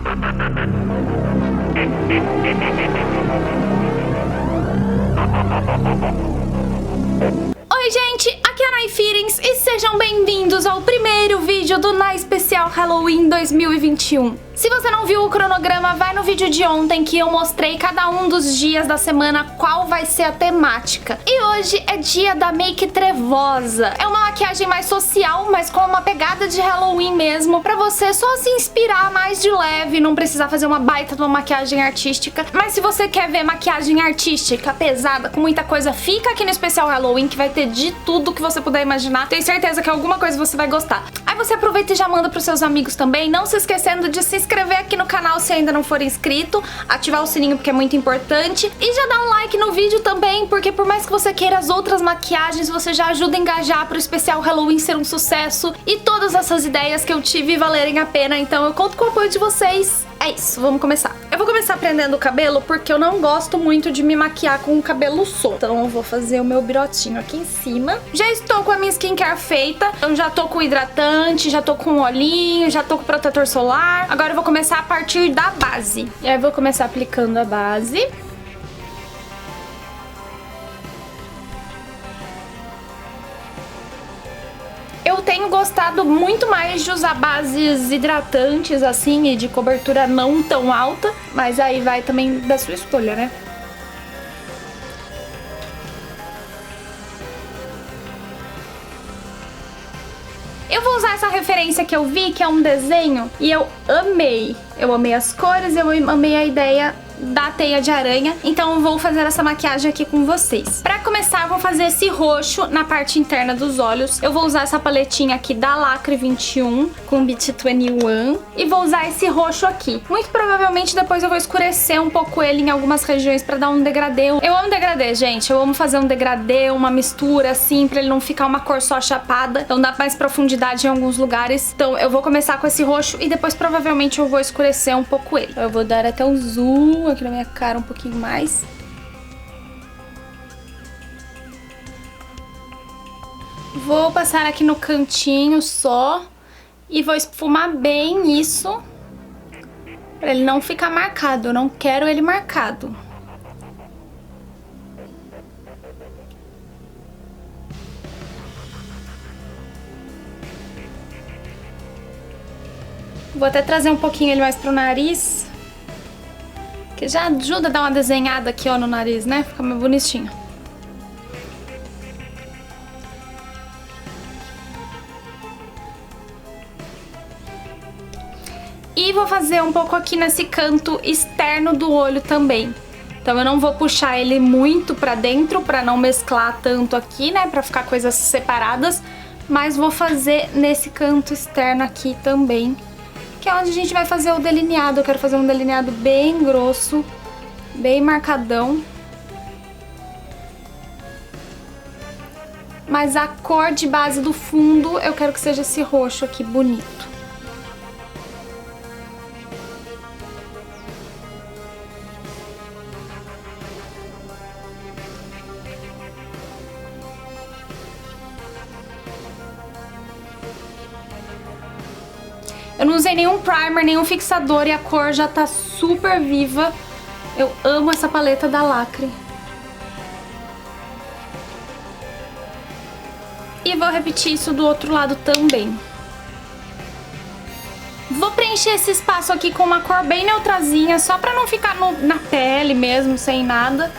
Oi gente, aqui é a Nai Feelings e sejam bem-vindos ao primeiro vídeo do Nai Especial Halloween 2021. Se você não viu o cronograma, vai no vídeo de ontem que eu mostrei cada um dos dias da semana qual vai ser a temática. E hoje é dia da make trevosa. É uma maquiagem mais social, mas com uma pegada de Halloween mesmo, pra você só se inspirar mais de leve, não precisar fazer uma baita de uma maquiagem artística. Mas se você quer ver maquiagem artística, pesada, com muita coisa, fica aqui no especial Halloween que vai ter de tudo que você puder imaginar. Tenho certeza que alguma coisa você vai gostar. Aí você aproveita e já manda pros seus amigos também, não se esquecendo de se inscrever aqui no canal se ainda não for inscrito, ativar o sininho porque é muito importante e já dá um like no vídeo também, porque por mais que você queira as outras maquiagens, você já ajuda a engajar pro especial Halloween ser um sucesso e todas essas ideias que eu tive valerem a pena, então eu conto com o apoio de vocês. É isso, vamos começar. Eu vou começar prendendo o cabelo porque eu não gosto muito de me maquiar com o cabelo solto. Então eu vou fazer o meu birotinho aqui em cima. Já estou com a minha skincare feita. Eu já tô com hidratante, já tô com olhinho, já tô com protetor solar. Agora eu vou começar a partir da base. E aí eu vou começar aplicando a base. Eu tenho gostado muito mais de usar bases hidratantes assim e de cobertura não tão alta, mas aí vai também da sua escolha, né? Eu vou usar essa referência que eu vi, que é um desenho, e eu amei. Eu amei as cores, eu amei a ideia da teia de aranha, então eu vou fazer essa maquiagem aqui com vocês. Pra começar, eu vou fazer esse roxo na parte interna dos olhos. Eu vou usar essa paletinha aqui da Lacre 21 com Beat 21 e vou usar esse roxo aqui. Muito provavelmente depois eu vou escurecer um pouco ele em algumas regiões pra dar um degradê. Eu amo degradê, gente. Eu amo fazer um degradê, uma mistura assim, pra ele não ficar uma cor só chapada. Então dá mais profundidade em alguns lugares. Então eu vou começar com esse roxo e depois provavelmente eu vou escurecer um pouco ele. Eu vou dar até um zoom aqui na minha cara um pouquinho mais. Vou passar aqui no cantinho só e vou esfumar bem isso pra ele não ficar marcado. Eu não quero ele marcado. Vou até trazer um pouquinho ele mais pro nariz, que já ajuda a dar uma desenhada aqui, ó, no nariz, né? Fica mais bonitinho. E vou fazer um pouco aqui nesse canto externo do olho também. Então eu não vou puxar ele muito pra dentro, pra não mesclar tanto aqui, né? Pra ficar coisas separadas. Mas vou fazer nesse canto externo aqui também, que é onde a gente vai fazer o delineado. Eu quero fazer um delineado bem grosso, bem marcadão. Mas a cor de base do fundo eu quero que seja esse roxo aqui, bonito. Eu não usei nenhum primer, nenhum fixador e a cor já tá super viva. Eu amo essa paleta da Lacre. E vou repetir isso do outro lado também. Vou preencher esse espaço aqui com uma cor bem neutrazinha, só pra não ficar na pele mesmo, sem nada.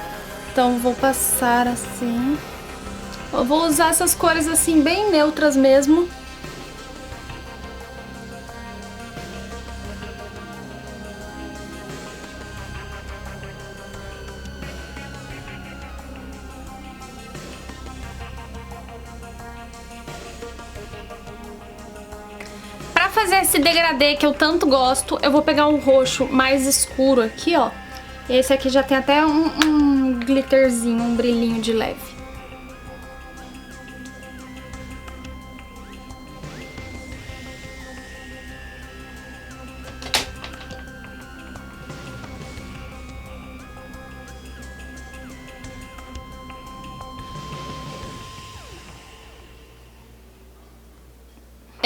Então vou passar assim. Eu vou usar essas cores assim, bem neutras mesmo. Fazer esse degradê que eu tanto gosto, eu vou pegar um roxo mais escuro aqui, ó. Esse aqui já tem até um glitterzinho, um brilhinho de leve.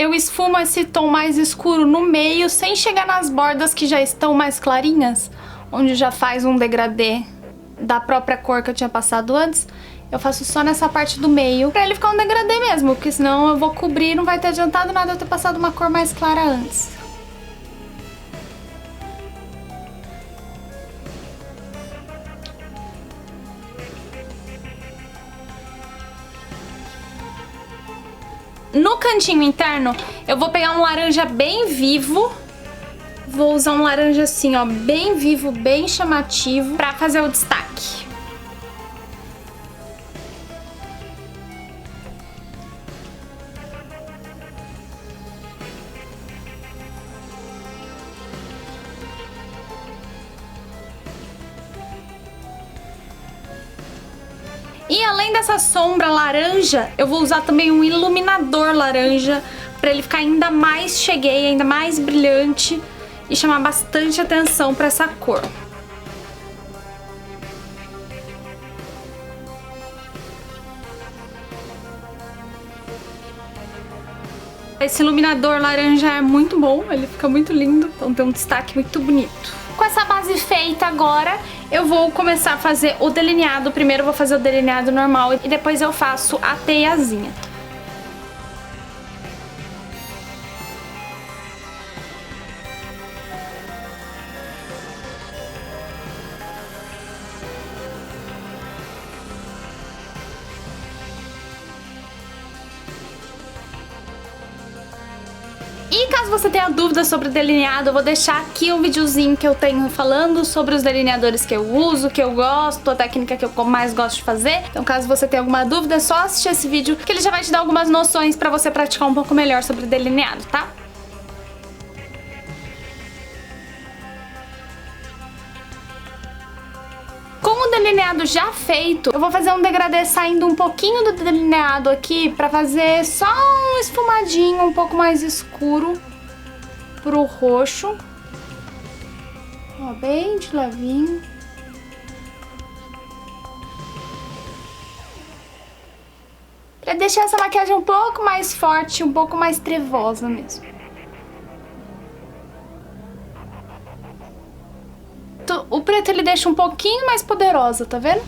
eu esfumo esse tom mais escuro no meio, sem chegar nas bordas que já estão mais clarinhas, onde já faz um degradê da própria cor que eu tinha passado antes. Eu faço só nessa parte do meio, pra ele ficar um degradê mesmo, porque senão eu vou cobrir e não vai ter adiantado nada eu ter passado uma cor mais clara antes. No cantinho interno, eu vou pegar um laranja bem vivo. Vou usar um laranja assim, ó, bem vivo, bem chamativo, pra fazer o destaque. E além dessa sombra laranja, eu vou usar também um iluminador laranja pra ele ficar ainda mais cheguei, ainda mais brilhante e chamar bastante atenção pra essa cor. Esse iluminador laranja é muito bom, ele fica muito lindo, então tem um destaque muito bonito. Com essa base feita agora, eu vou começar a fazer o delineado. Primeiro eu vou fazer o delineado normal e depois eu faço a teiazinha. E caso você tenha dúvidas sobre o delineado, eu vou deixar aqui um videozinho que eu tenho falando sobre os delineadores que eu uso, que eu gosto, a técnica que eu mais gosto de fazer. Então caso você tenha alguma dúvida, é só assistir esse vídeo que ele já vai te dar algumas noções pra você praticar um pouco melhor sobre delineado, tá? Com o delineado já feito, eu vou fazer um degradê saindo um pouquinho do delineado aqui pra fazer só um esfumadinho um pouco mais escuro pro roxo. Ó, bem de levinho. Pra deixar essa maquiagem um pouco mais forte, um pouco mais trevosa mesmo. O preto ele deixa um pouquinho mais poderosa, tá vendo?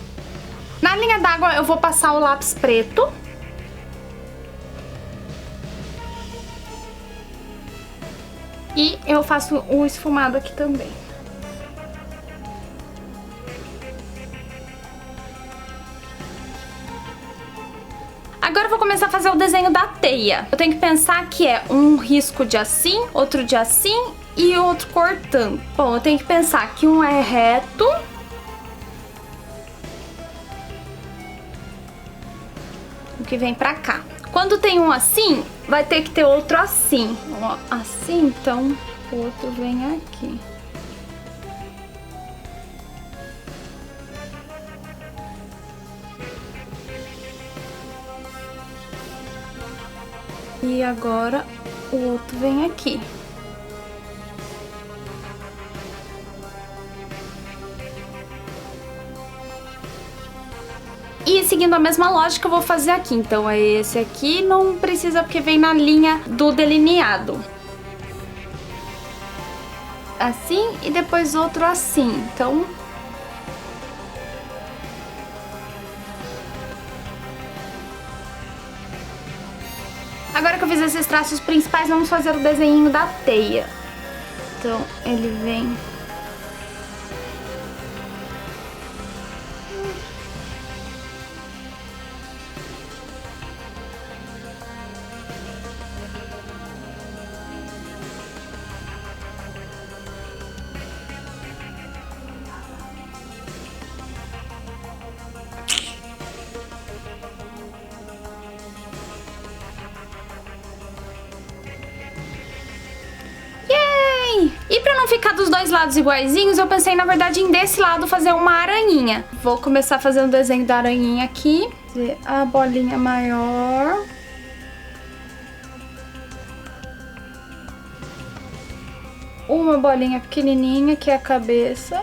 Na linha d'água eu vou passar o lápis preto. E eu faço o esfumado aqui também. Agora eu vou começar a fazer o desenho da teia. Eu tenho que pensar que é um risco de assim, outro de assim e outro cortando. Bom, eu tenho que pensar que um é reto. O que vem pra cá. Quando tem um assim, vai ter que ter outro assim. Ó, assim, então o outro vem aqui. E agora o outro vem aqui. E seguindo a mesma lógica eu vou fazer aqui. Então é esse aqui, não precisa porque vem na linha do delineado. Assim e depois outro assim. Então... Agora que eu fiz esses traços principais, vamos fazer o desenho da teia. Então ele vem... E pra não ficar dos dois lados iguaizinhos, eu pensei, na verdade, em desse lado fazer uma aranhinha. Vou começar fazendo o desenho da aranhinha aqui. A bolinha maior. Uma bolinha pequenininha, que é a cabeça.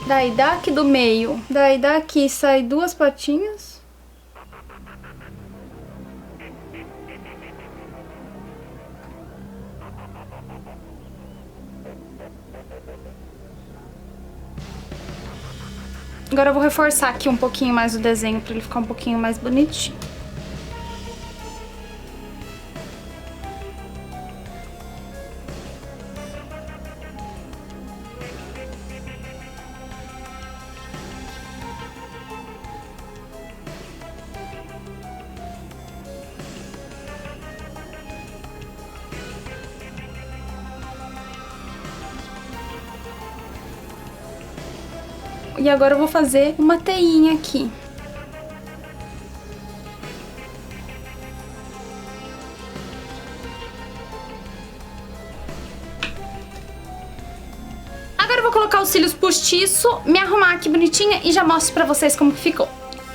Daí daqui do meio. Daí daqui sai duas patinhas. Agora eu vou reforçar aqui um pouquinho mais o desenho pra ele ficar um pouquinho mais bonitinho. E agora eu vou fazer uma teinha aqui. Agora eu vou colocar os cílios postiço, me arrumar aqui bonitinha e já mostro pra vocês como que ficou.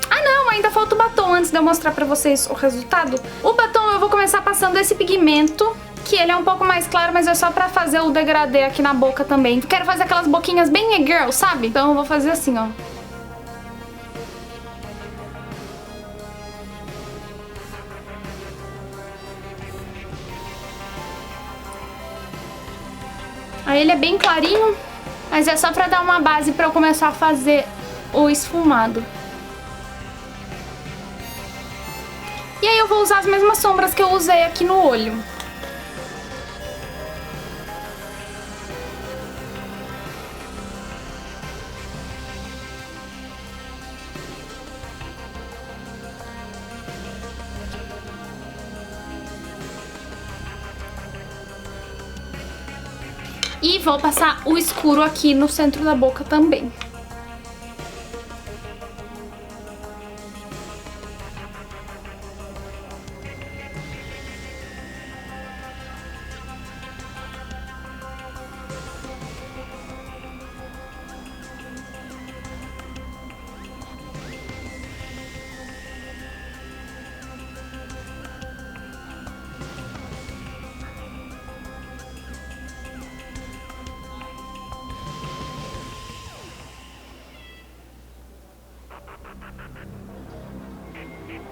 Ah não, ainda falta o batom antes de eu mostrar pra vocês o resultado. O batom eu vou começar passando esse pigmento, que ele é um pouco mais claro, mas é só pra fazer o degradê aqui na boca também. Quero fazer aquelas boquinhas bem e-girl, sabe? Então eu vou fazer assim, ó. Aí ele é bem clarinho, mas é só pra dar uma base pra eu começar a fazer o esfumado. E aí eu vou usar as mesmas sombras que eu usei aqui no olho. E vou passar o escuro aqui no centro da boca também.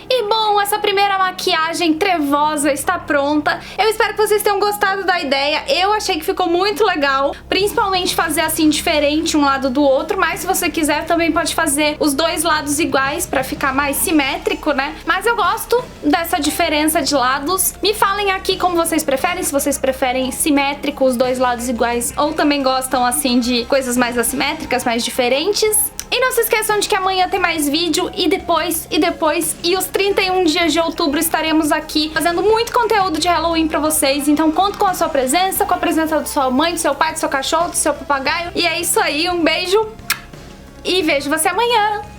E bom, essa primeira maquiagem trevosa está pronta. Eu espero que vocês tenham gostado da ideia. Eu achei que ficou muito legal, principalmente fazer assim diferente um lado do outro, mas se você quiser também pode fazer os dois lados iguais pra ficar mais simétrico, né? Mas eu gosto dessa diferença de lados. Me falem aqui como vocês preferem, se vocês preferem simétrico, os dois lados iguais, ou também gostam assim de coisas mais assimétricas, mais diferentes. E não se esqueçam de que amanhã tem mais vídeo e depois, e os 31 dias de outubro estaremos aqui fazendo muito conteúdo de Halloween pra vocês. Então conto com a sua presença, com a presença da sua mãe, do seu pai, do seu cachorro, do seu papagaio. E é isso aí, um beijo e vejo você amanhã!